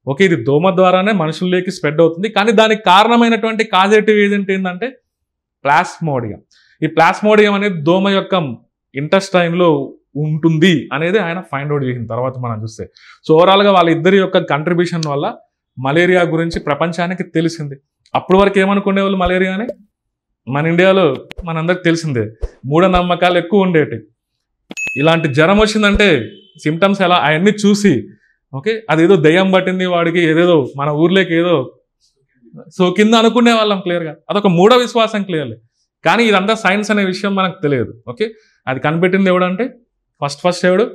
ఓకే ఇది దోమ ద్వారానే మనుషుల్లోకి స్ప్రెడ్ అవుతుంది, కానీ దానికి కారణమైనటువంటి కాజేటివ్ ఏజెంట్ ఏంటంటే ప్లాస్మోడియం. ఈ ప్లాస్మోడియం అనేది దోమ యొక్క ఇంటెస్టైన్లో ఉంటుంది అనేది ఆయన ఫైండ్ అవుట్ చేసిన తర్వాత మనం చూస్తే. సో ఓవరాల్గా వాళ్ళిద్దరి యొక్క కంట్రిబ్యూషన్ వల్ల మలేరియా గురించి ప్రపంచానికి తెలిసింది. అప్పటి వరకు ఏమనుకునే వాళ్ళు మలేరియా అని మన ఇండియాలో మనందరికి తెలిసిందే, మూఢనమ్మకాలు ఎక్కువ ఉండేవి. ఇలాంటి జ్వరం వచ్చిందంటే సిమ్టమ్స్ ఎలా అవన్నీ చూసి ఓకే అదేదో దయ్యం పట్టింది వాడికి, ఏదేదో మన ఊర్లోకి ఏదో సో కింద అనుకునే వాళ్ళం క్లియర్గా. అదొక మూఢ విశ్వాసం క్లియర్లీ. కానీ ఇదంతా సైన్స్ అనే విషయం మనకు తెలియదు. ఓకే, అది కనిపెట్టింది ఎవడంటే ఫస్ట్ ఎవడు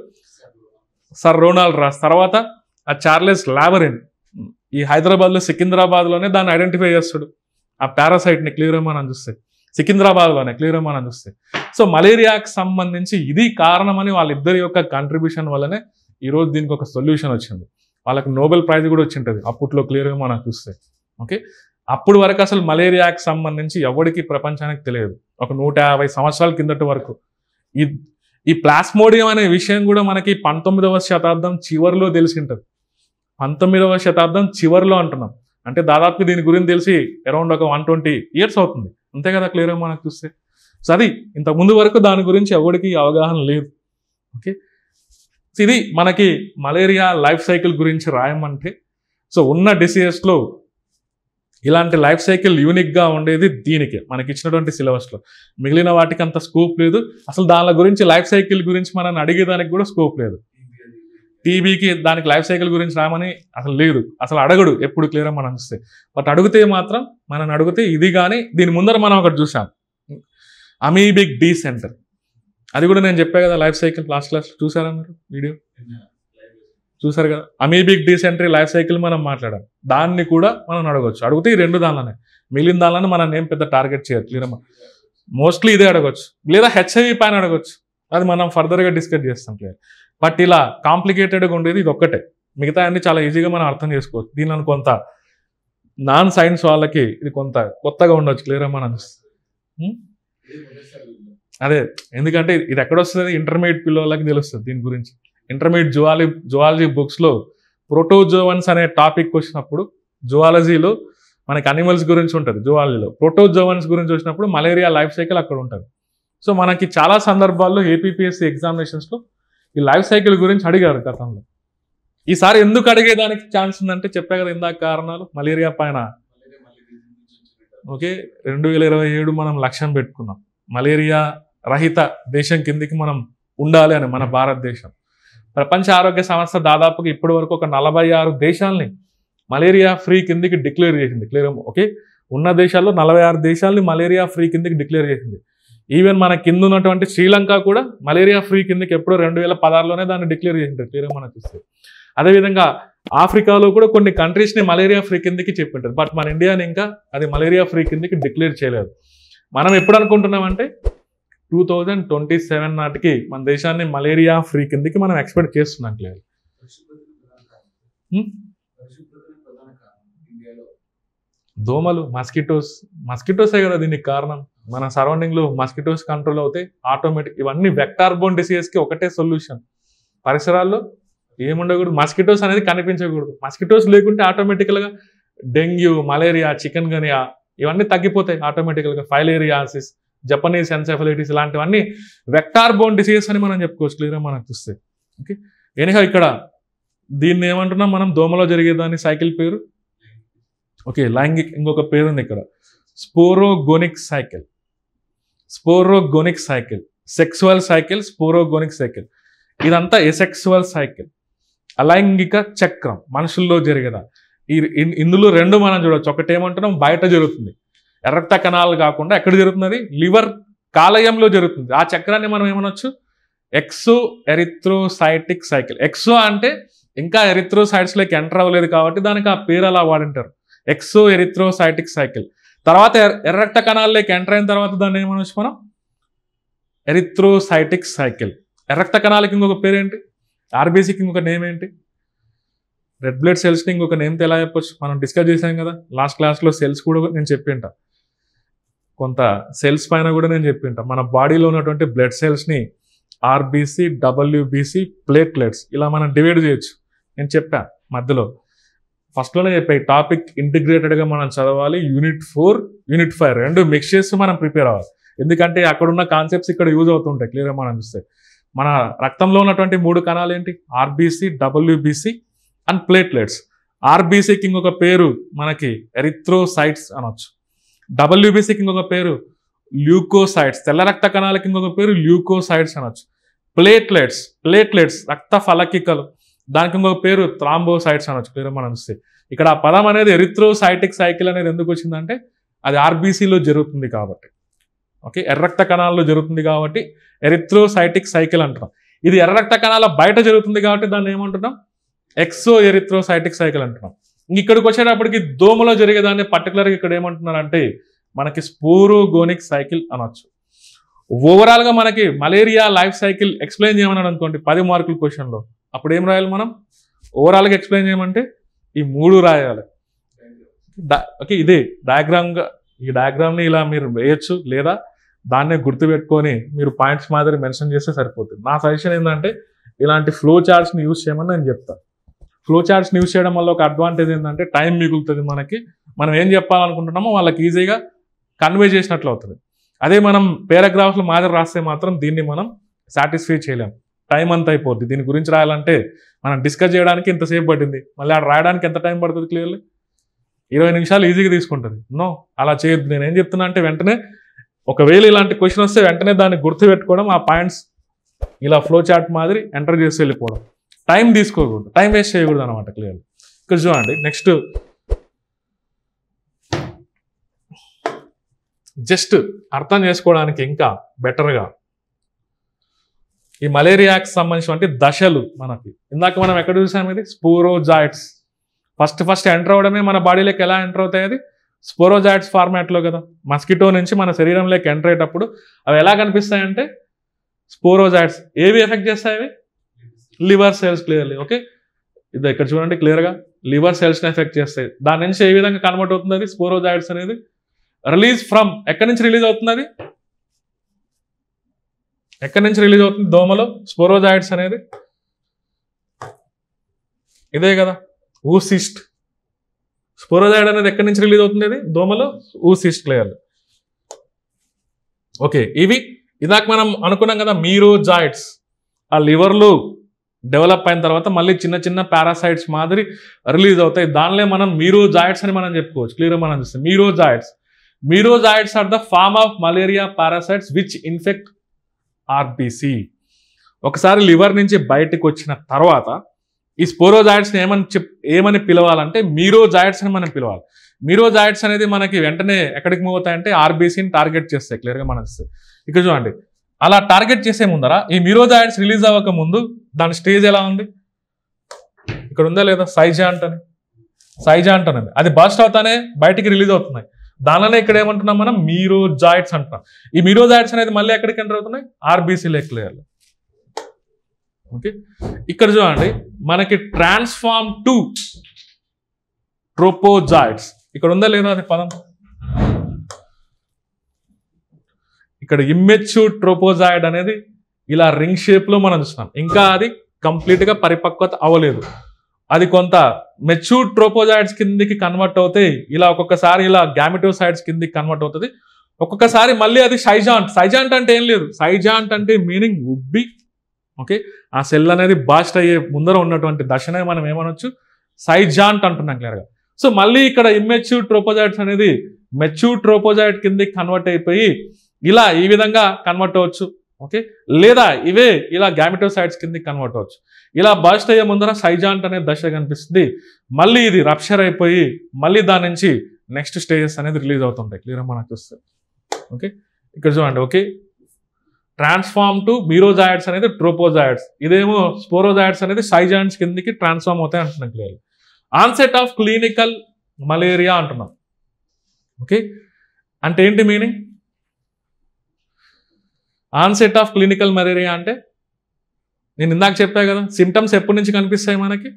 సర్ రోనాల్డ్ రాస్, తర్వాత ఆ చార్లెస్ లావరిన్ ఈ హైదరాబాద్లో సికింద్రాబాద్లోనే దాన్ని ఐడెంటిఫై చేస్తాడు, ఆ పారాసైట్ని క్లియర్గా మనం చూస్తే సికింద్రాబాద్లోనే క్లియర్గా మనం చూస్తే. సో మలేరియాకి సంబంధించి ఇది కారణమని వాళ్ళిద్దరి యొక్క కాంట్రిబ్యూషన్ వల్లనే ఈరోజు దీనికి ఒక సొల్యూషన్ వచ్చింది. వాళ్ళకి నోబెల్ ప్రైజ్ కూడా వచ్చింటుంది అప్పట్లో క్లియర్గా మనం చూస్తే. ఓకే, అప్పుడు వరకు అసలు మలేరియాకి సంబంధించి ఎవరికి ప్రపంచానికి తెలియదు. ఒక 150 సంవత్సరాల కిందటి వరకు ఈ ప్లాస్మోడియం అనే విషయం కూడా మనకి 19వ శతాబ్దం చివరిలో తెలిసి ఉంటుంది. 19వ శతాబ్దం చివరిలో అంటున్నాం అంటే దాదాపు దీని గురించి తెలిసి అరౌండ్ ఒక 120 years అవుతుంది, అంతే కదా క్లియర్గా మనకు చూస్తే. సో అది ఇంత ముందు వరకు దాని గురించి ఎవరికి అవగాహన లేదు. ఓకే, ఇది మనకి మలేరియా లైఫ్ సైకిల్ గురించి రాయమంటే సో ఉన్న డిసీజెస్లో ఇలాంటి లైఫ్ సైకిల్ యూనిక్గా ఉండేది దీనికి మనకి ఇచ్చినటువంటి సిలబస్లో. మిగిలిన వాటికి అంత స్కోప్ లేదు, అసలు దాని గురించి లైఫ్ సైకిల్ గురించి మనం అడిగేదానికి కూడా స్కోప్ లేదు. టీబీకి దానికి లైఫ్ సైకిల్ గురించి రామని అసలు లేదు, అసలు అడగడు ఎప్పుడు క్లియర్గా మనం చూస్తే. బట్ అడిగితే మాత్రం మనం అడిగితే ఇది కానీ దీని ముందర మనం ఒకటి చూసాం అమీబిక్ డీసెంటర్, అది కూడా నేను చెప్పా కదా లైఫ్ సైకిల్ లాస్ట్ క్లాస్ చూసారా మీరు వీడియో చూసారు కదా. అమీబిక్ డీసెంట్రీ లైఫ్ సైకిల్ మనం మాట్లాడాం, దాన్ని కూడా మనం అడగవచ్చు. అడిగితే ఈ 2 దానిలోనే, మిగిలిన దానిలోనే మనం ఏం పెద్ద టార్గెట్ చేయొచ్చు క్లియర్, మోస్ట్లీ ఇదే అడగవచ్చు, లేదా హెచ్ఐవి పైన అడగవచ్చు, అది మనం ఫర్దర్గా డిస్కస్ చేస్తాం క్లియర్. బట్ ఇలా కాంప్లికేటెడ్గా ఉండేది ఇది ఒక్కటే, మిగతా అన్ని చాలా ఈజీగా మనం అర్థం చేసుకోవచ్చు. దీనిలో కొంత నాన్ సైన్స్ వాళ్ళకి ఇది కొంత కొత్తగా ఉండొచ్చు క్లియర్గా మనం అదే, ఎందుకంటే ఇది ఎక్కడొస్తుంది ఇంటర్మీడియట్ పిల్లలకి తెలుస్తుంది దీని గురించి. ఇంటర్మీడియట్ జువాలజీ బుక్స్లో ప్రోటోజోవన్స్ అనే టాపిక్ వచ్చినప్పుడు జువాలజీలో మనకి అనిమల్స్ గురించి ఉంటుంది, జువాలజీలో ప్రోటోజోవన్స్ గురించి వచ్చినప్పుడు మలేరియా లైఫ్ సైకిల్ అక్కడ ఉంటుంది. సో మనకి చాలా సందర్భాల్లో ఏపీపీఎస్సీ ఎగ్జామినేషన్స్లో ఈ లైఫ్ సైకిల్ గురించి అడిగారు గతంలో. ఈసారి ఎందుకు అడిగేదానికి ఛాన్స్ ఉందంటే చెప్పా కదా ఇందాక కారణాలు, మలేరియా పైన ఓకే 2027 మనం లక్ష్యం పెట్టుకున్నాం, మలేరియా రహిత దేశం కిందికి మనం ఉండాలి అని మన భారతదేశం. ప్రపంచ ఆరోగ్య సంస్థ దాదాపుగా ఇప్పటి వరకు ఒక 46 దేశాలని మలేరియా ఫ్రీ కిందికి డిక్లేర్ చేసింది క్లియర్. ఓకే, ఉన్న దేశాల్లో 46 దేశాలని మలేరియా ఫ్రీ కిందికి డిక్లేర్ చేసింది. ఈవెన్ మన కింద ఉన్నటువంటి శ్రీలంక కూడా మలేరియా ఫ్రీ కిందకి ఎప్పుడో 2016లోనే దాన్ని డిక్లేర్ చేసింది క్లియర్గా మనం చూస్తే. అదేవిధంగా ఆఫ్రికాలో కూడా కొన్ని కంట్రీస్ని మలేరియా ఫ్రీ కిందకి చెప్పింటారు, బట్ మన ఇండియాని ఇంకా అది మలేరియా ఫ్రీ కిందకి డిక్లేర్ చేయలేదు. మనం ఎప్పుడు అనుకుంటున్నామంటే 2027 నాటికి మన దేశాన్ని మలేరియా ఫ్రీ కిందకి మనం ఎక్స్పెక్ట్ చేస్తున్నాం క్లియర్. దోమలు, మస్కిటోసే కదా దీనికి కారణం. మన సరౌండింగ్లో మస్కిటోస్ కంట్రోల్ అవుతాయి ఆటోమేటిక్. ఇవన్నీ వెక్టార్ బోర్న్ డిసీజెస్కి ఒకటే సొల్యూషన్, పరిసరాల్లో ఏముండకూడదు, మస్కిటోస్ అనేది కనిపించకూడదు. మస్కిటోస్ లేకుంటే ఆటోమేటికల్గా డెంగ్యూ, మలేరియా, చికెన్ గనియా ఇవన్నీ తగ్గిపోతాయి ఆటోమేటికల్గా. ఫైలేరియాసిస్, జపనీస్ ఎన్సెఫలైటిస్ ఇలాంటివన్నీ వెక్టార్ బోర్న్ డిసీజెస్ అని మనం చెప్పుకోవచ్చు క్లియర్గా మనం చూస్తే. ఓకే, ఎనిహా ఇక్కడ దీన్ని ఏమంటున్నాం మనం, దోమలో జరిగేదాన్ని సైకిల్ పేరు ఓకే లైంగిక్, ఇంకొక పేరు ఉంది ఇక్కడ sporogonic cycle. Sexual cycle, sporogonic cycle. ఇదంతా ఎసెక్సువల్ సైకిల్, అలైంగిక చక్రం మనుషుల్లో జరిగేదా. ఇందులో 2 మనం చూడవచ్చు. ఒకటి ఏమంటున్నాం బయట జరుగుతుంది, రక్త కణాలు కాకుండా ఎక్కడ జరుగుతున్నది, లివర్ కాలేయంలో జరుగుతుంది. ఆ చక్రాన్ని మనం ఏమనొచ్చు, ఎక్సో ఎరిథ్రోసైటిక్ సైకిల్. ఎక్సో అంటే ఇంకా ఎరిథ్రోసైట్స్లోకి ఎంటర్ అవ్వలేదు కాబట్టి దానికి ఆ పేరు అలా వాడింటారు, ఎక్సో ఎరిథ్రోసైటిక్ సైకిల్. తర్వాత ఎర్ర రక్త కణాల్లోకి ఎంటర్ అయిన తర్వాత దాన్ని ఏమనొచ్చు మనం, ఎరిథ్రోసైటిక్ సైకిల్. ఎర్ర రక్త కణాలకి ఇంకొక పేరు ఏంటి, ఆర్బీసీకి ఇంకొక నేమ్ ఏంటి, రెడ్ బ్లడ్ సెల్స్ని ఇంకొక నేమ్తో ఎలా చెప్పొచ్చు మనం డిస్కస్ చేసాం కదా లాస్ట్ క్లాస్లో. సెల్స్ కూడా నేను చెప్పింటా, కొంత సెల్స్ పైన కూడా నేను చెప్పింటా. మన బాడీలో ఉన్నటువంటి బ్లడ్ సెల్స్ని ఆర్బీసీ, డబ్ల్యూబీసీ, ప్లేట్లెట్స్ ఇలా మనం డివైడ్ చేయొచ్చు. నేను చెప్పా మధ్యలో ఫస్ట్లోనే చెప్పా, ఈ టాపిక్ ఇంటిగ్రేటెడ్గా మనం చదవాలి. యూనిట్ 4, యూనిట్ 5 రెండు మిక్స్ చేసి మనం ప్రిపేర్ అవ్వాలి. ఎందుకంటే అక్కడున్న కాన్సెప్ట్స్ ఇక్కడ యూజ్ అవుతుంటాయి. క్లియర్గా మనం చూస్తే మన రక్తంలో ఉన్నటువంటి 3 కణాలు ఏంటి? RBC, WBC and platelets. ఆర్బీసీకి ఇంకొక పేరు మనకి ఎరిథ్రోసైట్స్ అనొచ్చు. డబ్ల్యూబీసీకి ఇంకొక పేరు ల్యూకోసైట్స్, తెల్ల రక్త కణాలకి ఇంకొక పేరు ల్యూకోసైట్స్ అనొచ్చు. ప్లేట్లెట్స్ రక్త ఫలకికలు, దానికి ఇంకొక పేరు థ్రాంబోసైట్స్ అనొచ్చు. క్లియర్ మనం చూస్తే ఇక్కడ ఆ పదం అనేది ఎరిథ్రోసైటిక్ సైకిల్ అనేది ఎందుకు వచ్చిందంటే అది ఆర్బీసీలో జరుగుతుంది కాబట్టి. ఓకే, ఎర్ర రక్త కణాల్లో జరుగుతుంది కాబట్టి ఎరిథ్రోసైటిక్ సైకిల్ అంటున్నాం. ఇది ఎర్ర రక్త కణాల బయట జరుగుతుంది కాబట్టి దాన్ని ఏమంటున్నాం? ఎక్సో ఎరిథ్రోసైటిక్ సైకిల్ అంటున్నాం. ఇక్కడికి వచ్చేటప్పటికి దోమలో జరిగేదాన్ని పర్టికులర్గా ఇక్కడ ఏమంటున్నారంటే మనకి స్పోరోగోనిక్ సైకిల్ అనొచ్చు. ఓవరాల్గా మనకి మలేరియా లైఫ్ సైకిల్ ఎక్స్ప్లెయిన్ చేయమన్నాడు అనుకోండి 10 మార్కుల క్వశ్చన్లో, అప్పుడు ఏం రాయాలి మనం? ఓవరాల్గా ఎక్స్ప్లెయిన్ చేయమంటే ఈ 3 రాయాలి. ఓకే, ఇదే డయాగ్రామ్గా, ఈ డయాగ్రామ్ని ఇలా మీరు వేయచ్చు, లేదా దాన్నే గుర్తుపెట్టుకొని మీరు పాయింట్స్ మాదిరి మెన్షన్ చేస్తే సరిపోతుంది. నా సజెషన్ ఏంటంటే ఇలాంటి ఫ్లో చార్ట్స్ని యూజ్ చేయమని నేను చెప్తాను. ఫ్లో చార్ట్స్ని యూజ్ చేయడం వల్ల ఒక అడ్వాంటేజ్ ఏంటంటే టైం మిగులుతుంది మనకి. మనం ఏం చెప్పాలనుకుంటున్నామో వాళ్ళకి ఈజీగా కన్వే చేసినట్లు అవుతుంది. అదే మనం పారాగ్రాఫ్లు మాదిరి రాస్తే మాత్రం దీన్ని మనం సాటిస్ఫై చేయలేం. టైం అంతా అయిపోద్ది. దీని గురించి రాయాలంటే మనం డిస్కస్ చేయడానికి ఇంతసేపు పట్టింది, మళ్ళీ ఆడ రాయడానికి ఎంత టైం పడుతుంది? క్లియర్లీ 20 నిమిషాలు ఈజీగా తీసుకుంటుంది. నో, అలా చేయొద్దు. నేను ఏం చెప్తున్నా అంటే వెంటనే ఒకవేళ ఇలాంటి క్వశ్చన్ వస్తే వెంటనే దాన్ని గుర్తుపెట్టుకోవడం, ఆ పాయింట్స్ ఇలా ఫ్లో చార్ట్ మాదిరి ఎంటర్ చేసి వెళ్ళిపోవడం. టైం తీసుకోకూడదు, టైం వేస్ట్ చేయకూడదు అనమాట. క్లియర్లీ ఇక్కడ చూడండి. నెక్స్ట్ జస్ట్ అర్థం చేసుకోవడానికి ఇంకా బెటర్గా ఈ మలేరియాకి సంబంధించినటువంటి దశలు మనకి ఇందాక మనం ఎక్కడ చూసాం? ఇది స్పోరోజాయిడ్స్. ఫస్ట్ ఎంటర్ అవడమే మన బాడీలోకి ఎలా ఎంటర్ అవుతాయి? అది స్పోరోజాయిడ్స్ ఫార్మాట్లో కదా. మస్కిటో నుంచి మన శరీరంలోకి ఎంటర్ అయ్యేటప్పుడు అవి ఎలా కనిపిస్తాయంటే స్పోరోజాయిడ్స్. ఏవి ఎఫెక్ట్ చేస్తాయి? అవి లివర్ సెల్స్. క్లియర్లీ ఓకే, ఇది ఇక్కడ చూడండి క్లియర్గా లివర్ సెల్స్ని ఎఫెక్ట్ చేస్తాయి. దాని నుంచి ఏ విధంగా కన్వర్ట్ అవుతుంది అది స్పోరోజాయిడ్స్ అనేది? రిలీజ్ ఫ్రమ్, ఎక్కడి నుంచి రిలీజ్ అవుతుంది? అది ఎక్కడి నుంచి రిలీజ్ అవుతుంది? దోమలో స్పోరోజాయిడ్స్ అనేది ఇదే కదా, ఊసిస్ట్. స్పోరోజాయిడ్ అనేది ఎక్కడి నుంచి రిలీజ్ అవుతుంది? అది దోమలో ఊసిస్ట్. Clear okay. ఇవి ఇదాక మనం అనుకున్నాం కదా మీరోజాయిడ్స్. ఆ లివర్లో డెవలప్ అయిన తర్వాత మళ్ళీ చిన్న చిన్న పారాసైట్స్ మాదిరి రిలీజ్ అవుతాయి. దానిలో మనం మీరోజాయిడ్స్ అని మనం చెప్పుకోవచ్చు. క్లియర్గా మనం చూస్తాం merozoites are the form of malaria parasites which infect RBC. ఒకసారి లివర్ నుంచి బయటకు వచ్చిన తర్వాత ఈ స్పోరోజాయిడ్స్ని ఏమని పిలవాలంటే మీరోజాయిడ్స్ అని మనం పిలవాలి. మీరోజాయిడ్స్ అనేది మనకి వెంటనే ఎక్కడికి మూవ్ అవుతాయంటే ఆర్బీసీని టార్గెట్ చేస్తాయి. క్లియర్గా మనం చూస్తాయి. ఇక్కడ చూడండి, అలా టార్గెట్ చేసే ముందర ఈ మీరోజాయిడ్స్ రిలీజ్ అవ్వక ముందు దాని స్టేజ్ ఎలా ఉంది? ఇక్కడ ఉందా లేదా? సైజాంట్ అనేది అది బస్ట్ అవుతానే బయటికి రిలీజ్ అవుతున్నాయి. దానిలోనే ఇక్కడ ఏమంటున్నాం మనం? మీరోజాయిడ్స్ అంటున్నాం. ఈ మీరోజాయిడ్స్ అనేది మళ్ళీ ఎక్కడికి ఎంటర్ అవుతున్నాయి? ఆర్బీసీలో. క్లియర్లో ఓకే. ఇక్కడ చూడండి, మనకి ట్రాన్స్ఫార్మ్ టు ట్రోపోజాయిడ్స్. ఇక్కడ ఉందా లేదా అది పదం? ఇక్కడ ఇమ్మెచ్యూర్ ట్రోపోజాయిడ్ అనేది ఇలా రింగ్ షేప్లో మనం చూస్తున్నాం. ఇంకా అది కంప్లీట్గా పరిపక్వత అవ్వలేదు. అది కొంత మెచ్యూర్ ట్రోపోజాయిడ్స్ కిందికి కన్వర్ట్ అవుతాయి. ఇలా ఒక్కొక్కసారి ఇలా గ్యామిటోసైడ్స్ కిందికి కన్వర్ట్ అవుతుంది. ఒక్కొక్కసారి మళ్ళీ అది సైజాంట్ అంటే ఏం లేదు. సైజాంట్ అంటే మీనింగ్ ఉబ్బి. ఓకే, ఆ సెల్ అనేది బాస్ట్ అయ్యే ముందర ఉన్నటువంటి దశనే మనం ఏమనొచ్చు? సైజాంట్ అంటున్నాం క్లియర్గా. సో మళ్ళీ ఇక్కడ ఇమ్మెచ్యూర్ ట్రోపోజాయిడ్స్ అనేది మెచ్యూర్ ట్రోపోజాయిడ్ కిందికి కన్వర్ట్ అయిపోయి ఇలా ఈ విధంగా కన్వర్ట్ అవ్వచ్చు. ఓకే, లేదా ఇవే ఇలా గ్యామిటోసైడ్స్ కిందికి కన్వర్ట్ అవ్వచ్చు. ఇలా బస్ట్ అయ్యే ముందర సైజాంట్ అనే దశ కనిపిస్తుంది. మళ్ళీ ఇది రప్చర్ అయిపోయి మళ్ళీ దాని నుంచి నెక్స్ట్ స్టేజెస్ అనేది రిలీజ్ అవుతుంటాయి. క్లియర్గా మనకు చూస్తుంది. ఓకే, ఇక్కడ చూడండి. ఓకే, ట్రాన్స్ఫార్మ్ టు మీరోజాయిడ్స్ అనేది ట్రోపోజాయిడ్స్, ఇదేమో స్పోరోజాయిడ్స్ అనేది సైజాంట్స్ కిందికి ట్రాన్స్ఫార్మ్ అవుతాయి అంటున్నాం. Clear onset of clinical malaria అంటున్నాం. ఓకే, అంటే ఏంటి meaning? Onset of clinical malaria అంటే నేను ఇందాక చెప్పా కదా, సిమ్టమ్స్ ఎప్పటి నుంచి కనిపిస్తాయి మనకి?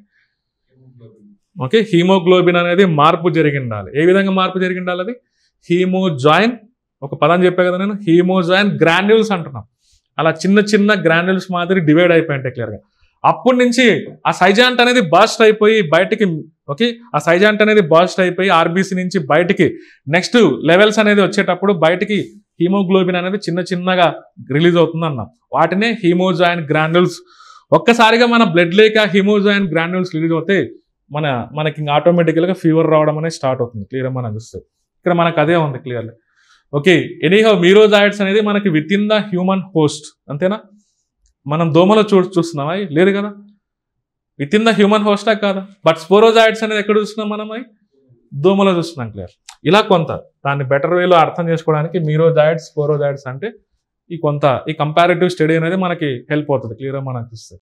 ఓకే, హీమోగ్లోబిన్ అనేది మార్పు జరిగి ఉండాలి. ఏ విధంగా మార్పు జరిగి ఉండాలి? అది హీమోజాయిన్ ఒక పదం చెప్పే కదా నేను, హీమోజాయిన్ గ్రాన్యూల్స్ అంటున్నాం. అలా చిన్న చిన్న గ్రాన్యూల్స్ మాదిరి డివైడ్ అయిపోయింటాయి క్లియర్గా. అప్పటి నుంచి ఆ సైజాంట్ అనేది బర్స్ట్ అయిపోయి బయటికి, ఓకే, ఆ సైజాంట్ అనేది బర్స్ట్ అయిపోయి ఆర్బీసీ నుంచి బయటికి నెక్స్ట్ లెవెల్స్ అనేది వచ్చేటప్పుడు బయటికి హీమోగ్లోబిన్ అనేది చిన్న చిన్నగా రిలీజ్ అవుతుంది అన్నాం. వాటినే హీమోజాయిన్ గ్రాన్యూల్స్. ఒక్కసారిగా మన బ్లడ్ లేక హీమోజాయిన్ గ్రాన్యూల్స్ రిలీజ్ అవుతే మనకి ఇంకా ఆటోమేటికల్గా ఫీవర్ రావడం అనేది స్టార్ట్ అవుతుంది. క్లియర్గా మనం చూస్తే ఇక్కడ మనకు అదే ఉంది క్లియర్లీ. ఓకే, ఎనీహౌ మీరోజాయిడ్స్ అనేది మనకి with in the human host, అంతేనా? మనం దోమలో చూస్తున్నామా? లేదు కదా, విత్ ఇన్ ద హ్యూమన్ హోస్టా కాదా? బట్ స్పోరోజాయిడ్స్ అనేది ఎక్కడ చూస్తున్నాం మనం? దోమలో చూస్తున్నాం. క్లియర్. ఇలా కొంత దాన్ని బెటర్ వేలో అర్థం చేసుకోవడానికి మీరోజాయిడ్స్, స్పోరోజాయిడ్స్ అంటే ఈ కంపారిటివ్ స్టడీ అనేది మనకి హెల్ప్ అవుతుంది. క్లియర్గా మనం చూస్తే